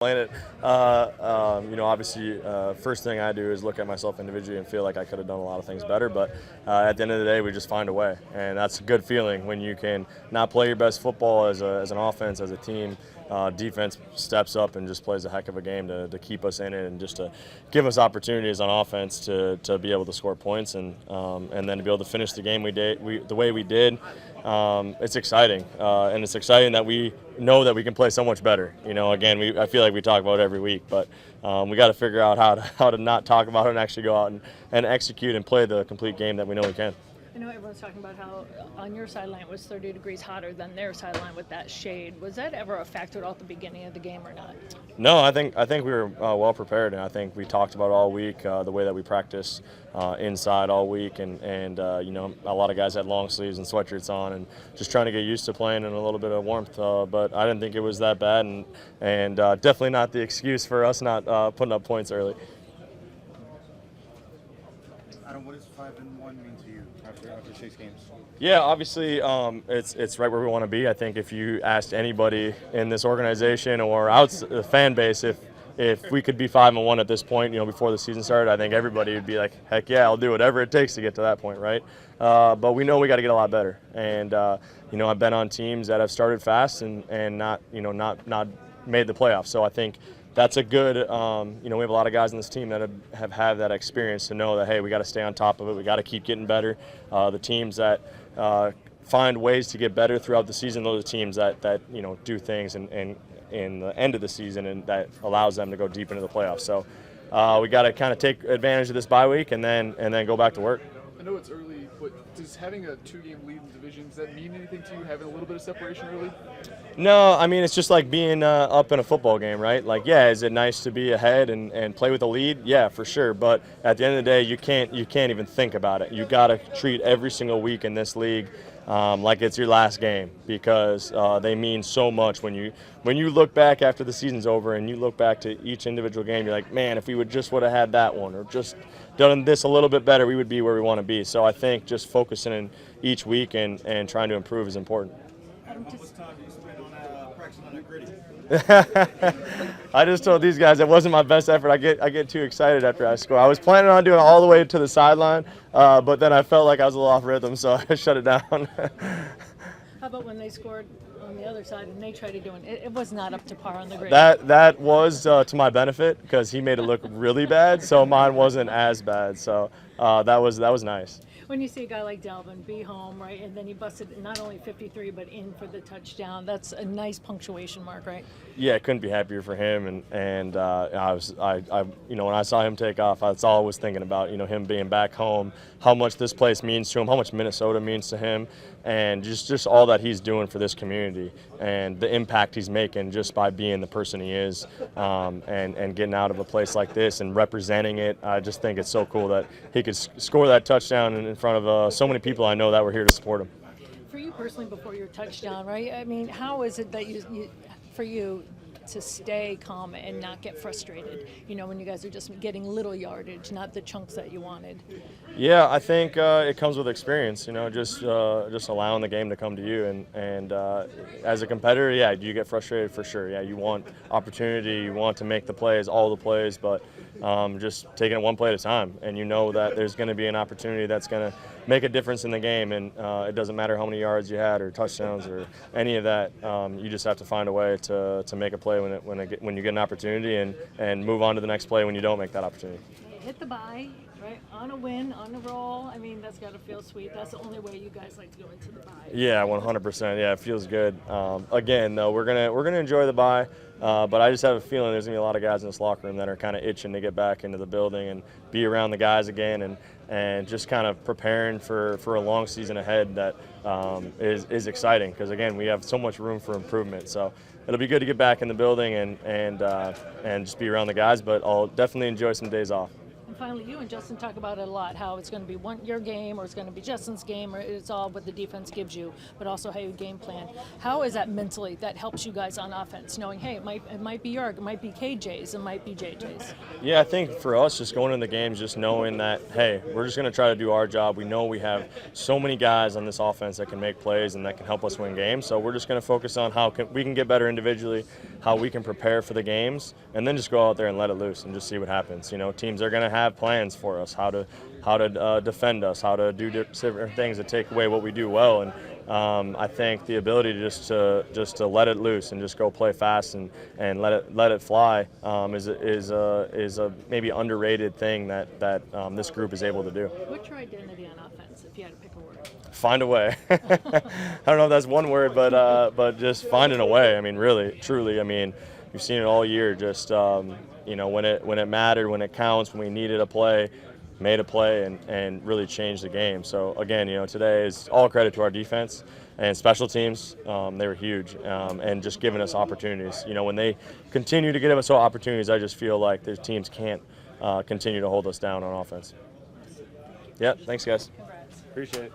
explain it. Obviously, first thing I do is look at myself individually and feel like I could have done a lot of things better. But at the end of the day, we just find a way, and that's a good feeling when you can not play your best football as an offense, as a team. Defense steps up and just plays a heck of a game to keep us in it and just to give us opportunities on offense to be able to score points and then to be able to finish the game the way we did. It's exciting, and it's exciting that we know that we can play so much better. Again, I feel like we talk about it every week, but we got to figure out how to not talk about it and actually go out and execute and play the complete game that we know we can. I know everyone's talking about how on your sideline it was 30 degrees hotter than their sideline with that shade. Was that ever a factor at the beginning of the game or not? No, I think we were well prepared, and I think we talked about all week the way that we practice inside all week, and a lot of guys had long sleeves and sweatshirts on, and just trying to get used to playing in a little bit of warmth. But I didn't think it was that bad, and definitely not the excuse for us not putting up points early. Adam, what does 5-1 mean to you after 6 games? Yeah, obviously, it's right where we want to be. I think if you asked anybody in this organization or out the fan base if we could be 5-1 at this point, before the season started, I think everybody would be like, heck yeah, I'll do whatever it takes to get to that point, right? But we know we got to get a lot better, and I've been on teams that have started fast and not made the playoffs. So I think that's a good, we have a lot of guys on this team that have had that experience to know that, hey, we got to stay on top of it. We got to keep getting better. The teams that find ways to get better throughout the season, those are teams that do things and in the end of the season, and that allows them to go deep into the playoffs. So we got to kind of take advantage of this bye week and then go back to work. I know it's early, but does having a 2-game lead in the division, does that mean anything to you, having a little bit of separation early? No, I mean, it's just like being up in a football game, right? Like, yeah, is it nice to be ahead and play with a lead? Yeah, for sure. But at the end of the day, you can't even think about it. You got to treat every single week in this league like it's your last game, because they mean so much. When you look back after the season's over and you look back to each individual game, you're like, man, if we would have had that one or just done this a little bit better, we would be where we want to be. So I think just focusing in each week and trying to improve is important. How much time do you spend on practicing on that gritty? I just told these guys it wasn't my best effort. I get too excited after I score. I was planning on doing it all the way to the sideline, but then I felt like I was a little off rhythm, so I shut it down. How about when they scored on the other side and they tried to do it? It was not up to par on the grid. That was to my benefit, because he made it look really bad, so mine wasn't as bad. So that was nice. When you see a guy like Dalvin be home, right, and then he busted not only 53 but in for the touchdown, that's a nice punctuation mark, right? Yeah, I couldn't be happier for him, and I when I saw him take off, that's all I was thinking about. Him being back home, how much this place means to him, how much Minnesota means to him, and just all that he's doing for this community and the impact he's making just by being the person he is, and getting out of a place like this and representing it. I just think it's so cool that he could score that touchdown in front of so many people I know that were here to support him. For you personally, before your touchdown, right? I mean, how is it that for you to stay calm and not get frustrated, when you guys are just getting little yardage, not the chunks that you wanted? Yeah, I think it comes with experience, just allowing the game to come to you. And as a competitor, yeah, you get frustrated for sure. Yeah, you want opportunity, you want to make the plays, all the plays, but just taking it one play at a time. And you know that there's going to be an opportunity that's going to make a difference in the game. And it doesn't matter how many yards you had or touchdowns or any of that. You just have to find a way to make a play when you get an opportunity and move on to the next play when you don't make that opportunity. Hit the bye, right? On a win, on a roll. I mean, that's got to feel sweet. That's the only way you guys like to go into the bye. Yeah, 100%. Yeah, it feels good. Again, though, we're gonna enjoy the bye, but I just have a feeling there's gonna be a lot of guys in this locker room that are kind of itching to get back into the building and be around the guys again, and just kind of preparing for a long season ahead that is exciting, because again, we have so much room for improvement. So it'll be good to get back in the building and just be around the guys, but I'll definitely enjoy some days off. finally, you and Justin talk about it a lot, how it's going to be your game or it's going to be Justin's game, or it's all what the defense gives you, but also how you game plan. How is that mentally that helps you guys on offense, knowing, hey, it might be Yarg, it might be KJ's, it might be JJ's? Yeah, I think for us, just going in the games, just knowing that, hey, we're just going to try to do our job. We know we have so many guys on this offense that can make plays and that can help us win games, so we're just going to focus on how we can get better individually, how we can prepare for the games, and then just go out there and let it loose and just see what happens. You know, teams are going to have plans for us, how to defend us, how to do different things to take away what we do well, and I think the ability to just to let it loose and just go play fast and let it fly is a maybe underrated thing that this group is able to do. What's your identity on offense, if you had to pick a word? Find a way. I don't know if that's one word, but just finding a way. I mean, really, truly. I mean, you've seen it all year. Just you know, when it mattered, when it counts, when we needed a play, made a play and really changed the game. So again, you know, today is all credit to our defense and special teams. They were huge and just giving us opportunities. You know, when they continue to give us opportunities, I just feel like the teams can't continue to hold us down on offense. Yeah, thanks guys. Congrats. Appreciate it.